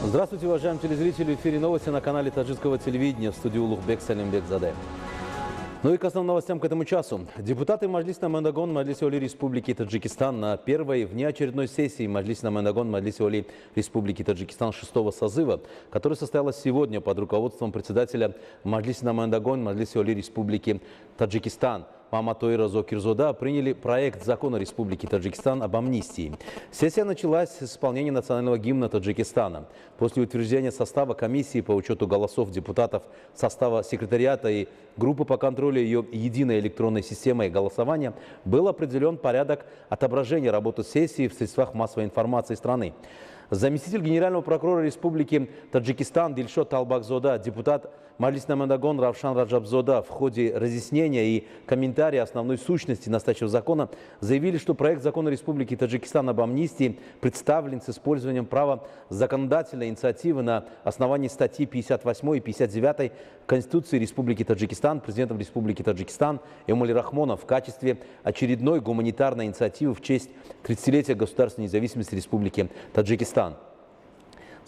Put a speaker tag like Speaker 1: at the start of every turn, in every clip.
Speaker 1: Здравствуйте, уважаемые телезрители. В эфире новости на канале таджикского телевидения. В студии Улугбек Салимбекзаде. Ну и к основным новостям к этому часу. Депутаты Маджлис Намандагон Маджлиси Оли Республики Таджикистан на первой внеочередной сессии Маджлис Намандагон Маджлиси Оли Республики Таджикистан 6-го созыва, которая состоялась сегодня под руководством председателя Маджлис Намандагон Маджлиси Оли Республики Таджикистан Маматойра Зокирзода, приняли проект закона Республики Таджикистан об амнистии. Сессия началась с исполнения национального гимна Таджикистана. После утверждения состава комиссии по учету голосов депутатов, состава секретариата и группы по контролю ее единой электронной системой голосования был определен порядок отображения работы сессии в средствах массовой информации страны. Заместитель генерального прокурора Республики Таджикистан Дильшот Талбакзода, депутат Маджлис Намандагон Равшан Раджабзода в ходе разъяснения и комментария основной сущности настоящего закона заявили, что проект закона Республики Таджикистан об амнистии представлен с использованием права законодательной инициативы на основании статьи 58 и 59 Конституции Республики Таджикистан президентом Республики Таджикистан Эмомали Рахмоном в качестве очередной гуманитарной инициативы в честь 30-летия государственной независимости Республики Таджикистан.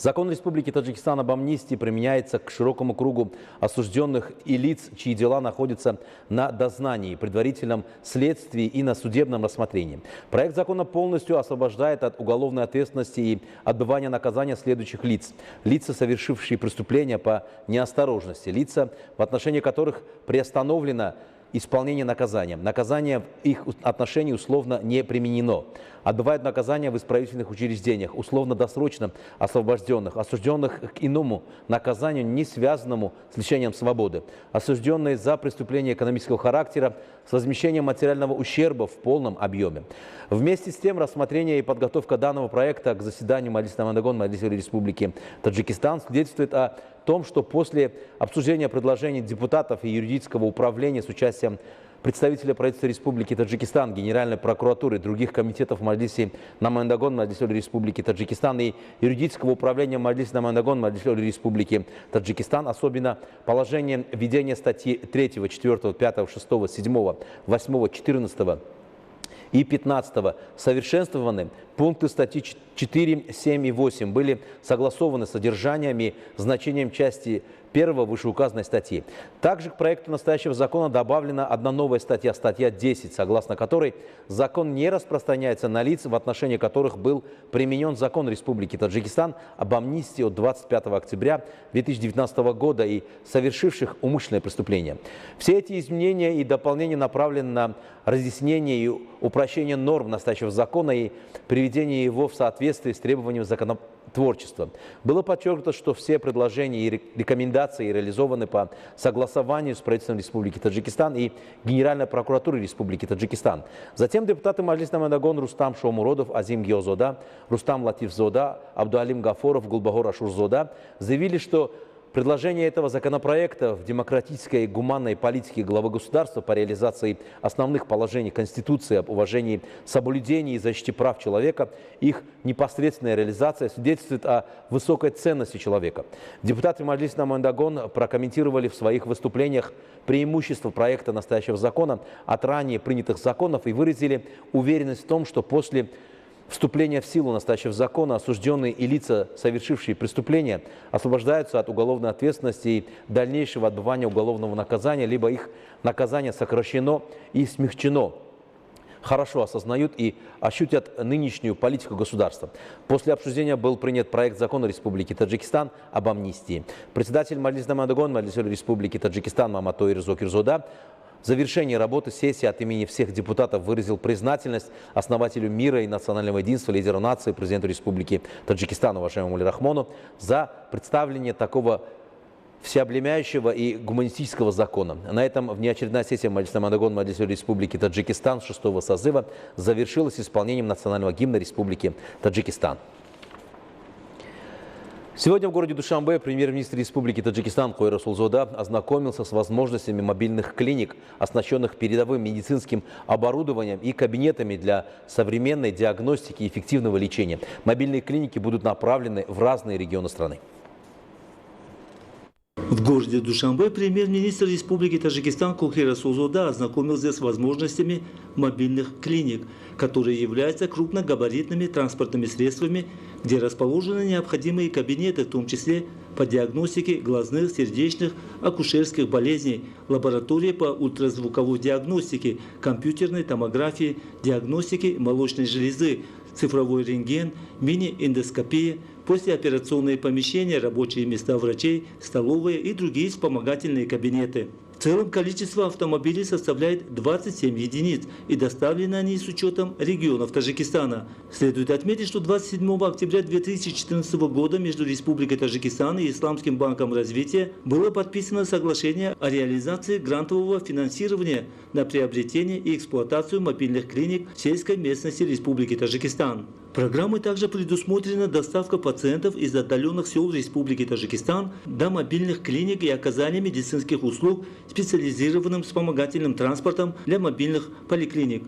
Speaker 1: Закон Республики Таджикистан об амнистии применяется к широкому кругу осужденных и лиц, чьи дела находятся на дознании, предварительном следствии и на судебном рассмотрении. Проект закона полностью освобождает от уголовной ответственности и отбывания наказания следующих лиц. Лица, совершившие преступления по неосторожности, лица, в отношении которых приостановлено исполнение наказания. Наказание в их отношении условно не применено. Отбывают наказание в исправительных учреждениях, условно-досрочно освобожденных, осужденных к иному наказанию, не связанному с лишением свободы, осужденные за преступления экономического характера с возмещением материального ущерба в полном объеме. Вместе с тем, рассмотрение и подготовка данного проекта к заседанию Маджлис Намандагон Маджлиси Оли Республики Таджикистан свидетельствует о том, что после обсуждения предложений депутатов и юридического управления с участием представителя правительства Республики Таджикистан, Генеральной прокуратуры, других комитетов Маджлиси Намандагон Маджлиси Оли Республики Таджикистан и юридического управления Маджлис Намандагон Маджлиси Оли Республики Таджикистан, особенно положение введения статьи 3, 4, 5, 6, 7, 8, 14 и 15 совершенствованы. Пункты статьи 4, 7 и 8 были согласованы содержанием и значением части 1 вышеуказанной статьи. Также к проекту настоящего закона добавлена одна новая статья, статья 10, согласно которой закон не распространяется на лиц, в отношении которых был применен закон Республики Таджикистан об амнистии от 25 октября 2019 года и совершивших умышленное преступление. Все эти изменения и дополнения направлены на разъяснение и упрощение норм настоящего закона и приведение его в соответствии с требованиями законотворчества. Было подчеркнуто, что все предложения и рекомендации реализованы по согласованию с правительством Республики Таджикистан и Генеральной прокуратурой Республики Таджикистан. Затем депутаты Маджлис Намандагон Рустам Шоумуродов, Азим Геозода, Рустам Латифзода, Абдуалим Гафоров, Гулбахор Ашурзода заявили, что предложение этого законопроекта в демократической и гуманной политике главы государства по реализации основных положений Конституции об уважении, соблюдении и защите прав человека, их непосредственная реализация свидетельствует о высокой ценности человека. Депутаты Маджлис Намандагон прокомментировали в своих выступлениях преимущества проекта настоящего закона от ранее принятых законов и выразили уверенность в том, что после вступления в силу настоящего закона осужденные и лица, совершившие преступления, освобождаются от уголовной ответственности и дальнейшего отбывания уголовного наказания, либо их наказание сокращено и смягчено. Хорошо осознают и ощутят нынешнюю политику государства. После обсуждения был принят проект закона Республики Таджикистан об амнистии. Председатель Маджлис Намандагон Маджлиси Оли Республики Таджикистан Маматойра Зокирзода в завершении работы сессии от имени всех депутатов выразил признательность основателю мира и национального единства, лидеру нации, президенту Республики Таджикистан, уважаемому Эмомали Рахмону, за представление такого всеобъемлющего и гуманистического закона. На этом внеочередная сессия Маджлис Намандагон Маджлиси Оли Республики Таджикистан 6-го созыва завершилась исполнением национального гимна Республики Таджикистан. Сегодня в городе Душанбе премьер-министр Республики Таджикистан Койра Сулзода ознакомился с возможностями мобильных клиник, оснащенных передовым медицинским оборудованием и кабинетами для современной диагностики и эффективного лечения. Мобильные клиники будут направлены в разные регионы страны.
Speaker 2: В городе Душанбе премьер-министр Республики Таджикистан Кохир Расулзода ознакомился с возможностями мобильных клиник, которые являются крупногабаритными транспортными средствами, где расположены необходимые кабинеты, в том числе по диагностике глазных, сердечных, акушерских болезней, лаборатории по ультразвуковой диагностике, компьютерной томографии, диагностике молочной железы, цифровой рентген, мини-эндоскопия, послеоперационные помещения, рабочие места врачей, столовые и другие вспомогательные кабинеты. В целом количество автомобилей составляет 27 единиц, и доставлены они с учетом регионов Таджикистана. Следует отметить, что 27 октября 2014 года между Республикой Таджикистан и Исламским банком развития было подписано соглашение о реализации грантового финансирования на приобретение и эксплуатацию мобильных клиник в сельской местности Республики Таджикистан. Программой также предусмотрена доставка пациентов из отдаленных сел Республики Таджикистан до мобильных клиник и оказание медицинских услуг специализированным вспомогательным транспортом для мобильных поликлиник.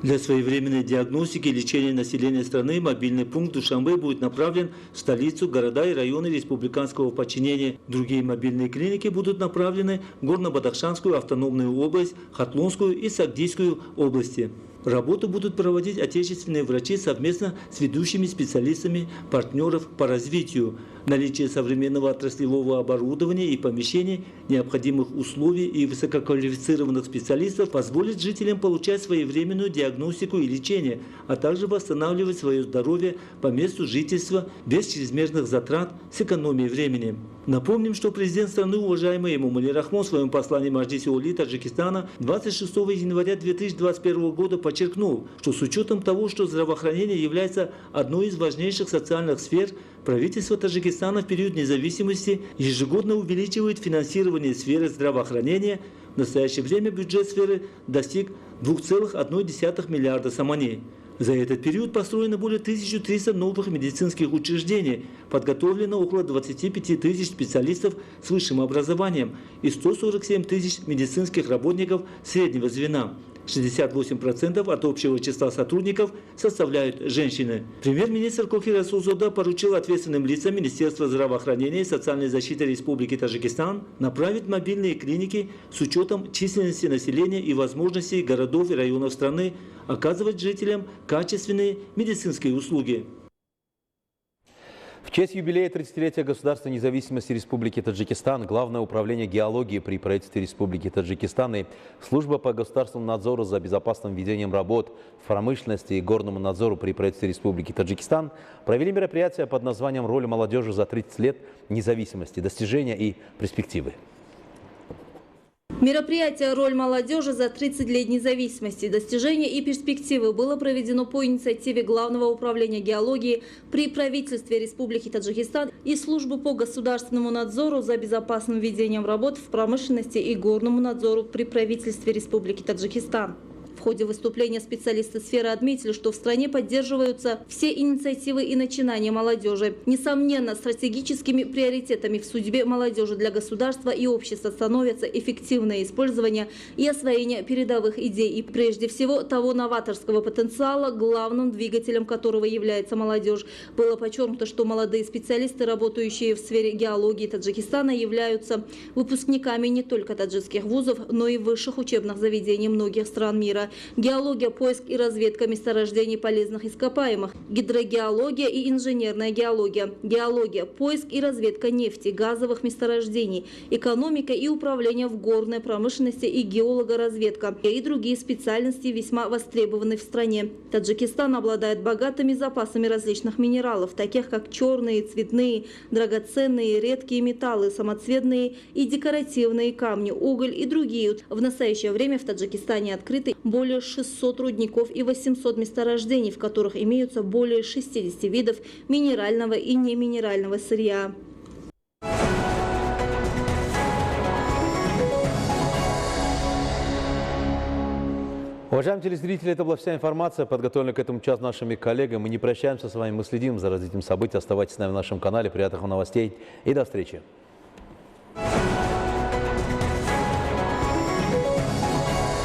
Speaker 2: Для своевременной диагностики и лечения населения страны мобильный пункт Душанбе будет направлен в столицу, города и районы республиканского подчинения. Другие мобильные клиники будут направлены в Горно-Бадахшанскую автономную область, Хатлонскую и Сагдийскую области. Работу будут проводить отечественные врачи совместно с ведущими специалистами партнеров по развитию. Наличие современного отраслевого оборудования и помещений, необходимых условий и высококвалифицированных специалистов позволит жителям получать своевременную диагностику и лечение, а также восстанавливать свое здоровье по месту жительства без чрезмерных затрат с экономией времени. Напомним, что президент страны, уважаемый Эмомали Рахмон, в своем послании Маджлисе Оли Таджикистана 26 января 2021 года подчеркнул, что с учетом того, что здравоохранение является одной из важнейших социальных сфер, правительство Таджикистана в период независимости ежегодно увеличивает финансирование сферы здравоохранения. В настоящее время бюджет сферы достиг 2,1 миллиарда самани. За этот период построено более 1300 новых медицинских учреждений, подготовлено около 25 тысяч специалистов с высшим образованием и 147 тысяч медицинских работников среднего звена. 68% от общего числа сотрудников составляют женщины. Премьер-министр Кохир Расулзода поручил ответственным лицам Министерства здравоохранения и социальной защиты Республики Таджикистан направить мобильные клиники с учетом численности населения и возможностей городов и районов страны оказывать жителям качественные медицинские услуги.
Speaker 1: В честь юбилея 30-летия государственной независимости Республики Таджикистан Главное управление геологии при правительстве Республики Таджикистан и Служба по государственному надзору за безопасным ведением работ в промышленности и горному надзору при правительстве Республики Таджикистан провели мероприятие под названием «Роль молодежи за 30 лет независимости. Достижения и перспективы».
Speaker 3: Мероприятие «Роль молодежи за 30 лет независимости. Достижения и перспективы» было проведено по инициативе Главного управления геологии при правительстве Республики Таджикистан и Службы по государственному надзору за безопасным ведением работ в промышленности и горному надзору при правительстве Республики Таджикистан. В ходе выступления специалисты сферы отметили, что в стране поддерживаются все инициативы и начинания молодежи. Несомненно, стратегическими приоритетами в судьбе молодежи для государства и общества становятся эффективное использование и освоение передовых идей и прежде всего того новаторского потенциала, главным двигателем которого является молодежь. Было подчеркнуто, что молодые специалисты, работающие в сфере геологии Таджикистана, являются выпускниками не только таджикских вузов, но и высших учебных заведений многих стран мира. Геология, поиск и разведка месторождений полезных ископаемых, гидрогеология и инженерная геология, геология, поиск и разведка нефти, газовых месторождений, экономика и управление в горной промышленности и геологоразведка и другие специальности весьма востребованы в стране. Таджикистан обладает богатыми запасами различных минералов, таких как черные, цветные, драгоценные, редкие металлы, самоцветные и декоративные камни, уголь и другие. В настоящее время в Таджикистане открыты более 600 рудников и 800 месторождений, в которых имеются более 60 видов минерального и неминерального сырья.
Speaker 1: Уважаемые телезрители, это была вся информация, подготовленная к этому часу нашими коллегами. Мы не прощаемся с вами, мы следим за развитием событий. Оставайтесь с нами в нашем канале. Приятных вам новостей и до встречи.